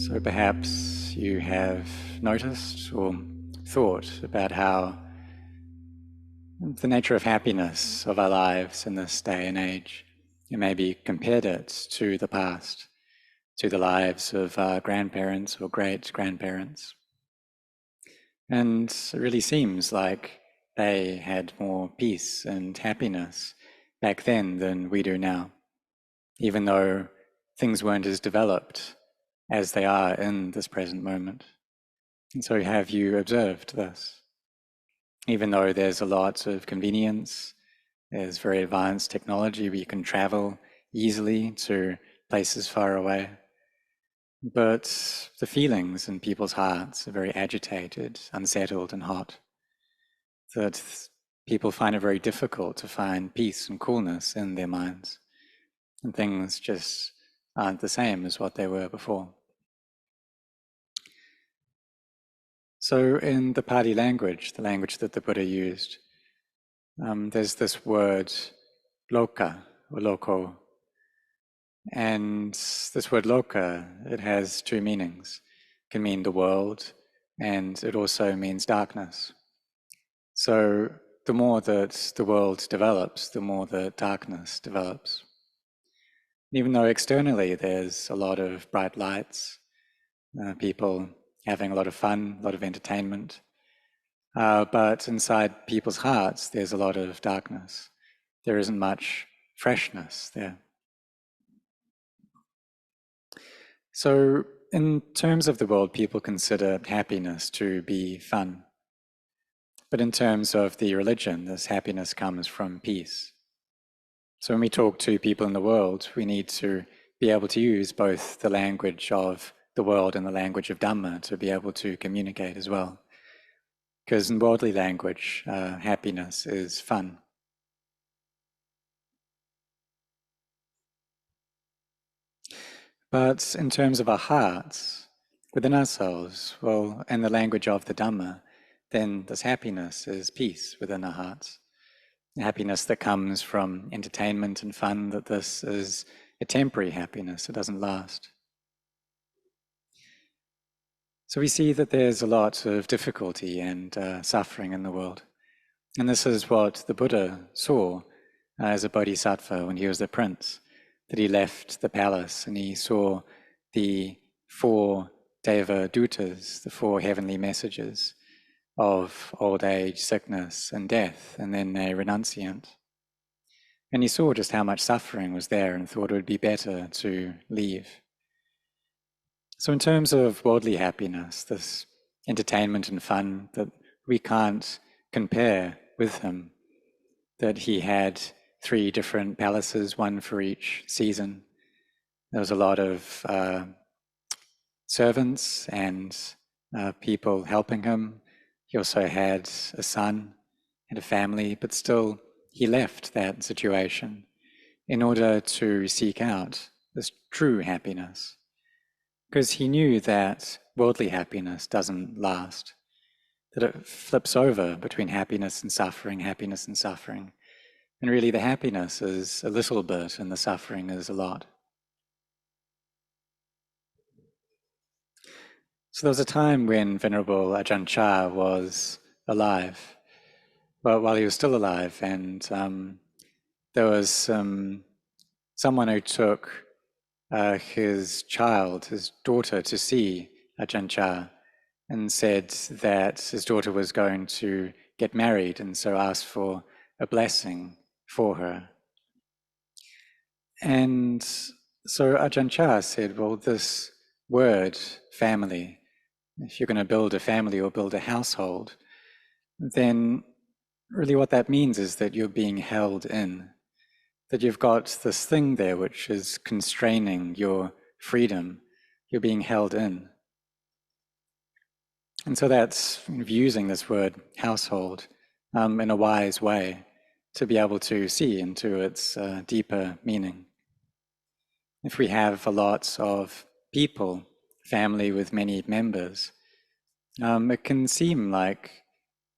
So perhaps you have noticed or thought about how the nature of happiness of our lives in this day and age, you maybe compared it to the past, to the lives of our grandparents or great-grandparents. And it really seems like they had more peace and happiness back then than we do now, even though things weren't as developed as they are in this present moment. And so have you observed this? Even though there's a lot of convenience, there's very advanced technology where you can travel easily to places far away, but the feelings in people's hearts are very agitated, unsettled and hot, that people find it very difficult to find peace and coolness in their minds, and things just aren't the same as what they were before. So in the Pali language, the language that the Buddha used, there's this word loka or loko. And this word loka, it has two meanings. It can mean the world, and it also means darkness. So the more that the world develops, the more the darkness develops. Even though externally there's a lot of bright lights, people having a lot of fun, a lot of entertainment, but inside people's hearts there's a lot of darkness. There isn't much freshness there. So in terms of the world, people consider happiness to be fun. But in terms of the religion, this happiness comes from peace. So when we talk to people in the world, we need to be able to use both the language of the world and the language of Dhamma to be able to communicate as well. Because in worldly language, happiness is fun. But in terms of our hearts, within ourselves, well, in the language of the Dhamma, then this happiness is peace within our hearts. Happiness that comes from entertainment and fun, that this is a temporary happiness, it doesn't last. So we see that there's a lot of difficulty and suffering in the world. And this is what the Buddha saw as a bodhisattva when he was the prince, that he left the palace and he saw the 4 Deva Dutas, the 4 heavenly messages of old age, sickness and death, and then a renunciant. And he saw just how much suffering was there and thought it would be better to leave. So in terms of worldly happiness, this entertainment and fun that we can't compare with him, that he had 3 different palaces, 1 for each season. There was a lot of servants and people helping him. He also had a son and a family, but still he left that situation in order to seek out this true happiness. Because he knew that worldly happiness doesn't last, that it flips over between happiness and suffering, and really the happiness is a little bit and the suffering is a lot. So there was a time when Venerable Ajahn Chah was alive, well, while he was still alive, and there was someone who took his child, his daughter, to see Ajahn Chah and said that his daughter was going to get married and so asked for a blessing for her. And so Ajahn Chah said, well, this word, family, if you're going to build a family or build a household, then really what that means is that you're being held in, that you've got this thing there which is constraining your freedom, you're being held in. And so that's using this word household in a wise way to be able to see into its deeper meaning. If we have a lot of people, family with many members, it can seem like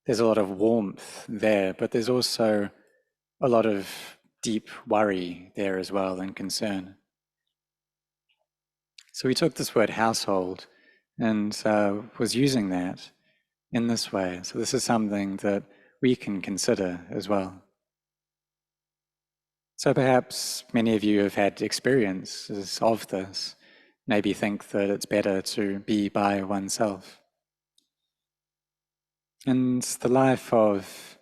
there's a lot of warmth there, but there's also a lot of deep worry there as well and concern. So he took this word household and was using that in this way. So this is something that we can consider as well. So perhaps many of you have had experiences of this, maybe think that it's better to be by oneself. And the life of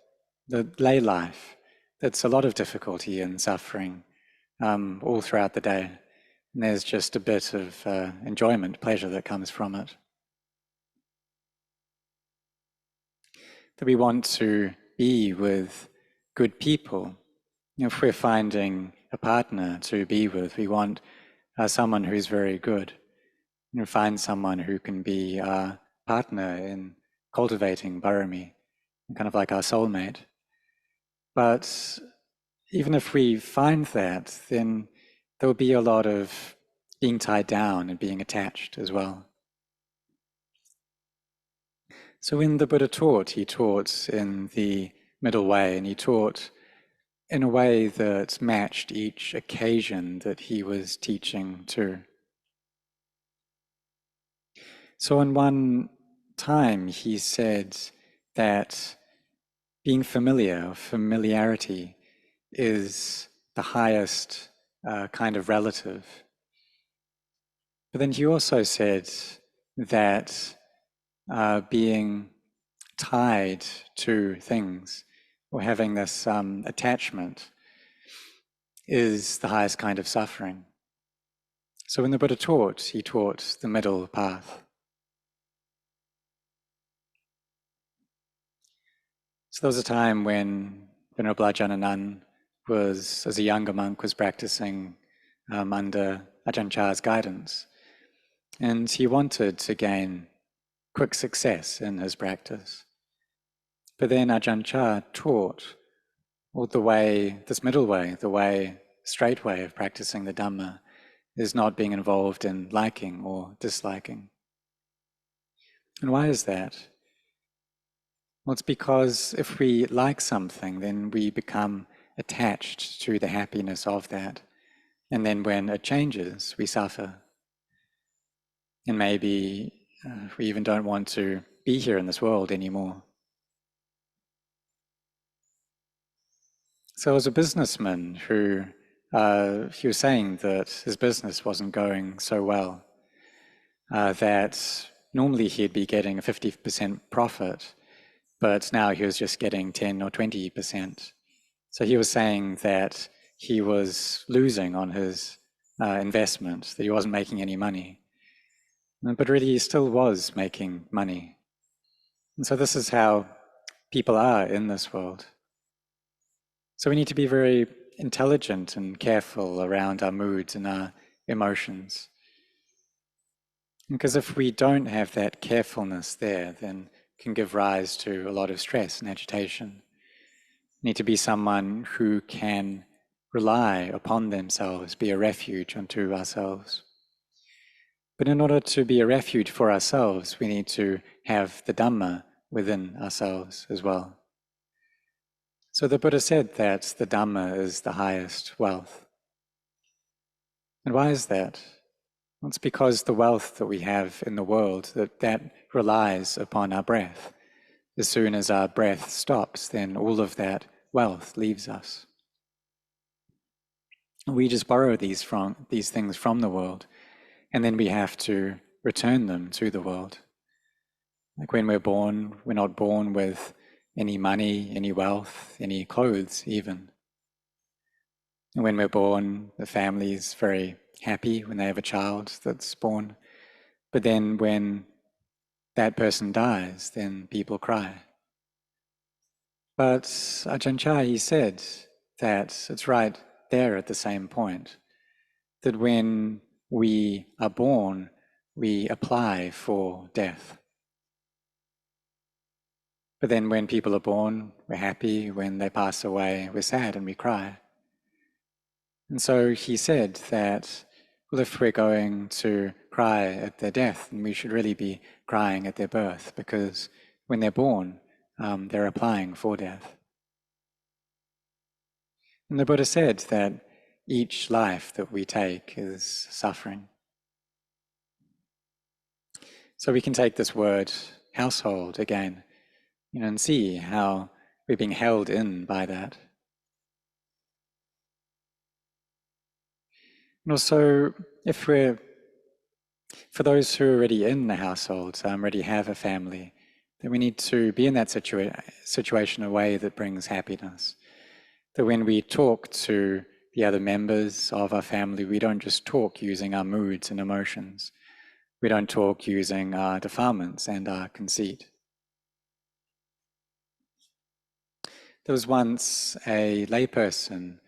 the lay life, that's a lot of difficulty and suffering all throughout the day. And there's just a bit of enjoyment, pleasure that comes from it. That we want to be with good people. If we're finding a partner to be with, we want someone who's very good. Find someone who can be our partner in cultivating Bharami, kind of like our soulmate. But even if we find that, then there will be a lot of being tied down and being attached as well. So when the Buddha taught, he taught in the middle way, and he taught in a way that matched each occasion that he was teaching to. So in one time he said that being familiar, familiarity, is the highest kind of relative. But then he also said that being tied to things or having this attachment is the highest kind of suffering. So when the Buddha taught, he taught the middle path. So there was a time when Venerable Ajahn Anan was, as a younger monk, was practicing under Ajahn Chah's guidance. And he wanted to gain quick success in his practice. But then Ajahn Chah taught the way, this middle way, the way, straight way of practicing the Dhamma is not being involved in liking or disliking. And why is that? Well, it's because if we like something, then we become attached to the happiness of that. And then when it changes, we suffer. And maybe we even don't want to be here in this world anymore. So as a businessman who, he was saying that his business wasn't going so well, that normally he'd be getting a 50% profit, but now he was just getting 10 or 20%. So he was saying that he was losing on his investment, that he wasn't making any money. But really he still was making money. And so this is how people are in this world. So we need to be very intelligent and careful around our moods and our emotions. Because if we don't have that carefulness there, then it can give rise to a lot of stress and agitation. We need to be someone who can rely upon themselves, be a refuge unto ourselves. But in order to be a refuge for ourselves, we need to have the Dhamma within ourselves as well. So the Buddha said that the Dhamma is the highest wealth. And why is that? Well, it's because the wealth that we have in the world, that relies upon our breath. As soon as our breath stops, then all of that wealth leaves us. We just borrow these things from the world, and then we have to return them to the world. Like when we're born, we're not born with any money, any wealth, any clothes even. And when we're born, the family's very happy when they have a child that's born. But then when that person dies, then people cry. But Ajahn Chah, he said that it's right there at the same point, that when we are born, we apply for death. But then when people are born, we're happy. When they pass away, we're sad and we cry. And so he said that, well, if we're going to cry at their death, then we should really be crying at their birth, because when they're born, they're applying for death. And the Buddha said that each life that we take is suffering. So we can take this word household again, and see how we're being held in by that. And also, for those who are already in the household, already have a family, then we need to be in that situation in a way that brings happiness. That when we talk to the other members of our family, we don't just talk using our moods and emotions. We don't talk using our defilements and our conceit. There was once a layperson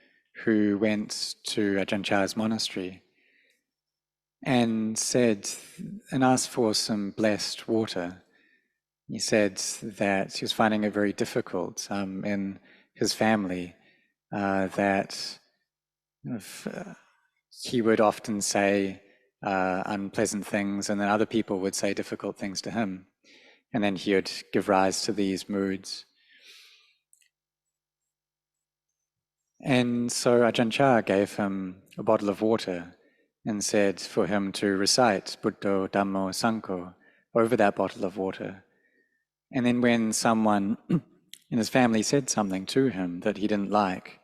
who went to Ajahn Chah's monastery and asked for some blessed water. He said that he was finding it very difficult in his family, that he would often say unpleasant things, and then other people would say difficult things to him. And then he would give rise to these moods. And so Ajahn Chah gave him a bottle of water and said for him to recite Buddho, Dhammo, Sangho over that bottle of water. And then when someone in his family said something to him that he didn't like,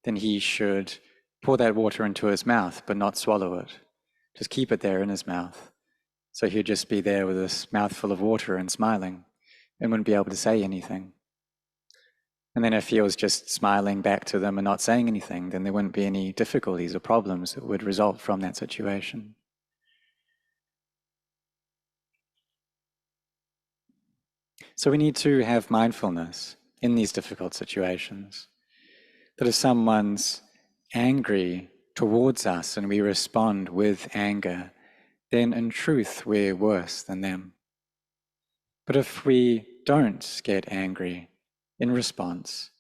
then he should pour that water into his mouth, but not swallow it. Just keep it there in his mouth. So he'd just be there with this mouthful of water and smiling and wouldn't be able to say anything. And then if he was just smiling back to them and not saying anything, then there wouldn't be any difficulties or problems that would result from that situation. So we need to have mindfulness in these difficult situations. That if someone's angry towards us and we respond with anger, then in truth we're worse than them. But if we don't get angry in response,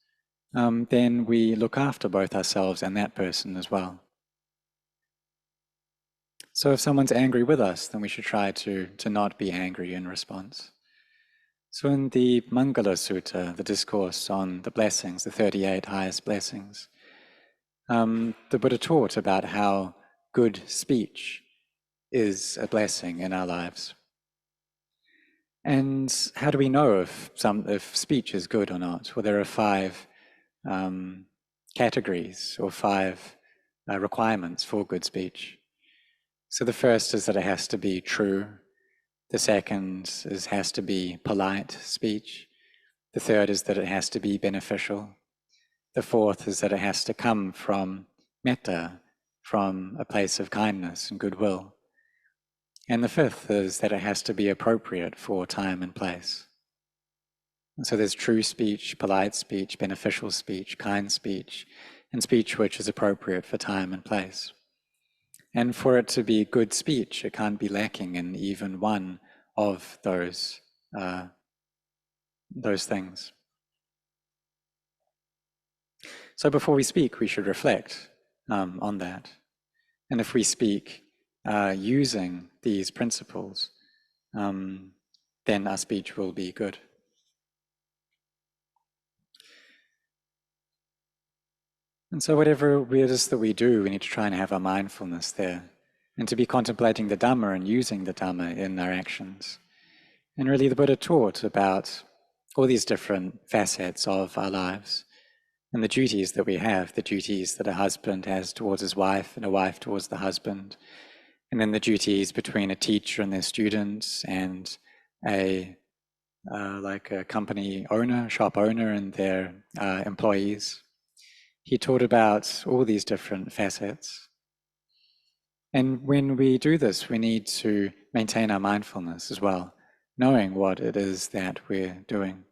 then we look after both ourselves and that person as well. So if someone's angry with us, then we should try to not be angry in response. So in the Mangala Sutta, the discourse on the blessings, the 38 highest blessings, the Buddha taught about how good speech is a blessing in our lives. And how do we know if speech is good or not? Well, there are 5 categories or 5 requirements for good speech. So the first is that it has to be true. The second has to be polite speech. The third is that it has to be beneficial. The fourth is that it has to come from metta, from a place of kindness and goodwill. And the fifth is that it has to be appropriate for time and place. And so there's true speech, polite speech, beneficial speech, kind speech, and speech which is appropriate for time and place. And for it to be good speech, it can't be lacking in even one of those things. So before we speak, we should reflect on that. And if we speak using these principles, then our speech will be good. And so whatever it is that we do, we need to try and have our mindfulness there, and to be contemplating the Dhamma and using the Dhamma in our actions. And really the Buddha taught about all these different facets of our lives and the duties that we have, the duties that a husband has towards his wife and a wife towards the husband, and then the duties between a teacher and their students and a company owner, shop owner and their employees. He taught about all these different facets. And when we do this, we need to maintain our mindfulness as well, knowing what it is that we're doing.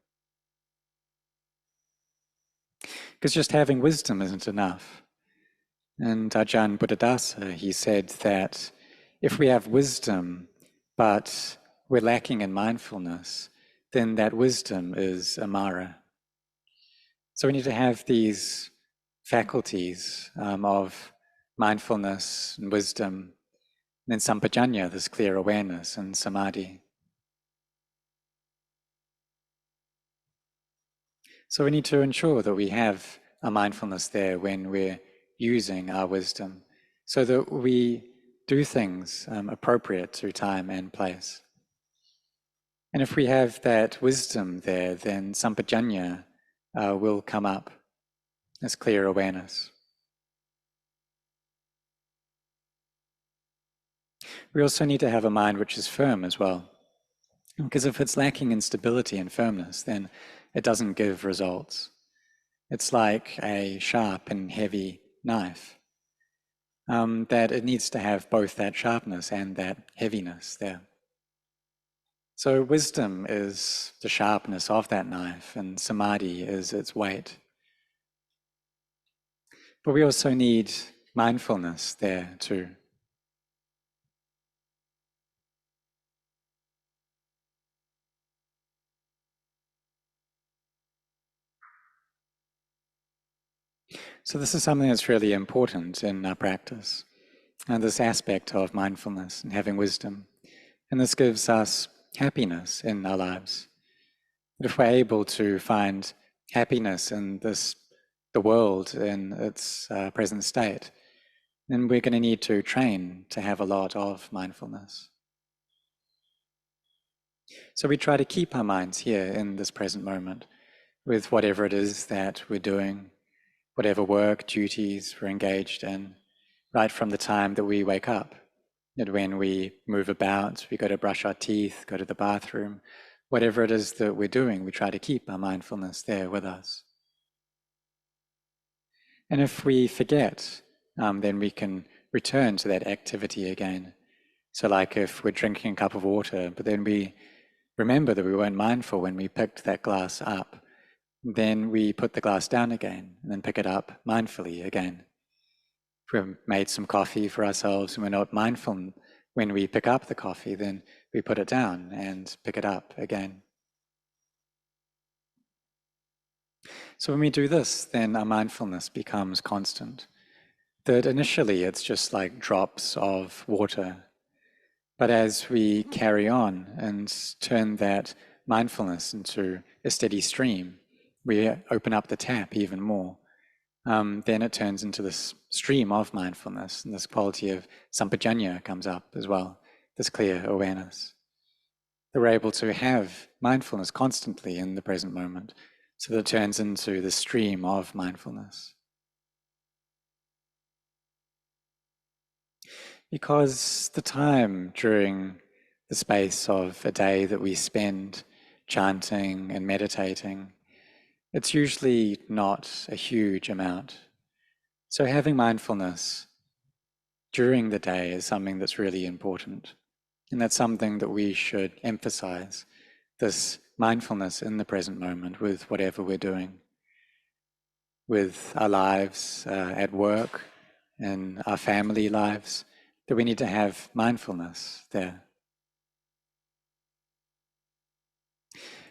Because just having wisdom isn't enough. And Ajahn Buddhadasa, he said that if we have wisdom, but we're lacking in mindfulness, then that wisdom is amara. So we need to have these faculties of mindfulness and wisdom, and then sampajanya, this clear awareness, and samadhi. So we need to ensure that we have a mindfulness there when we're using our wisdom, so that we do things appropriate to time and place. And if we have that wisdom there, then sampajanya will come up as clear awareness. We also need to have a mind which is firm as well, because if it's lacking in stability and firmness, then it doesn't give results. It's like a sharp and heavy knife, that it needs to have both that sharpness and that heaviness there. So wisdom is the sharpness of that knife, and samadhi is its weight. But we also need mindfulness there too. So this is something that's really important in our practice, and this aspect of mindfulness and having wisdom. And this gives us happiness in our lives. But if we're able to find happiness in the world in its present state, then we're going to need to train to have a lot of mindfulness. So we try to keep our minds here in this present moment with whatever it is that we're doing, whatever work, duties we're engaged in, right from the time that we wake up. And when we move about, we go to brush our teeth, go to the bathroom, whatever it is that we're doing, we try to keep our mindfulness there with us. And if we forget, then we can return to that activity again. So like if we're drinking a cup of water, but then we remember that we weren't mindful when we picked that glass up, then we put the glass down again and then pick it up mindfully again. If we've made some coffee for ourselves and we're not mindful when we pick up the coffee, then we put it down and pick it up again. So when we do this, then our mindfulness becomes constant. That initially it's just like drops of water. But as we carry on and turn that mindfulness into a steady stream, we open up the tap even more, then it turns into this stream of mindfulness, and this quality of sampajanya comes up as well, this clear awareness. That we're able to have mindfulness constantly in the present moment, so that it turns into the stream of mindfulness. Because the time during the space of a day that we spend chanting and meditating, it's usually not a huge amount. So having mindfulness during the day is something that's really important. And that's something that we should emphasize, this mindfulness in the present moment with whatever we're doing, with our lives at work and our family lives, that we need to have mindfulness there.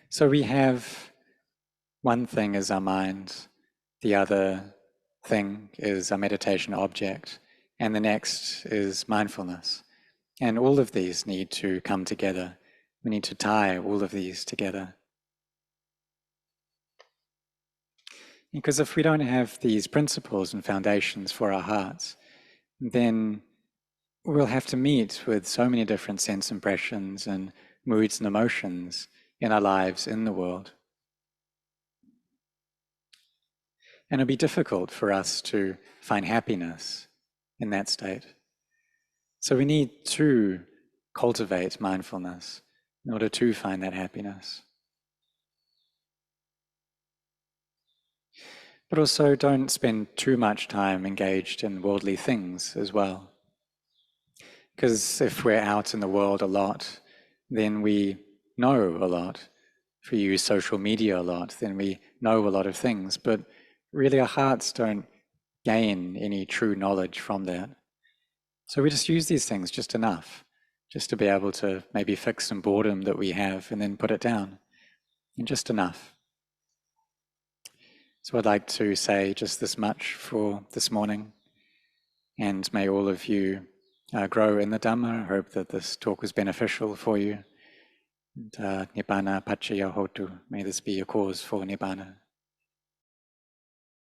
So we have one thing is our mind, the other thing is our meditation object, and the next is mindfulness. And all of these need to come together. We need to tie all of these together. Because if we don't have these principles and foundations for our hearts, then we'll have to meet with so many different sense impressions and moods and emotions in our lives, in the world. And it'll be difficult for us to find happiness in that state. So we need to cultivate mindfulness in order to find that happiness. But also don't spend too much time engaged in worldly things as well. Because if we're out in the world a lot, then we know a lot. If we use social media a lot, then we know a lot of things. But really our hearts don't gain any true knowledge from that. So we just use these things just enough, just to be able to maybe fix some boredom that we have and then put it down, and just enough. So I'd like to say just this much for this morning, and may all of you grow in the Dhamma. I hope that this talk was beneficial for you. And Nibbana Paccaya Hotu, may this be a cause for Nibbana.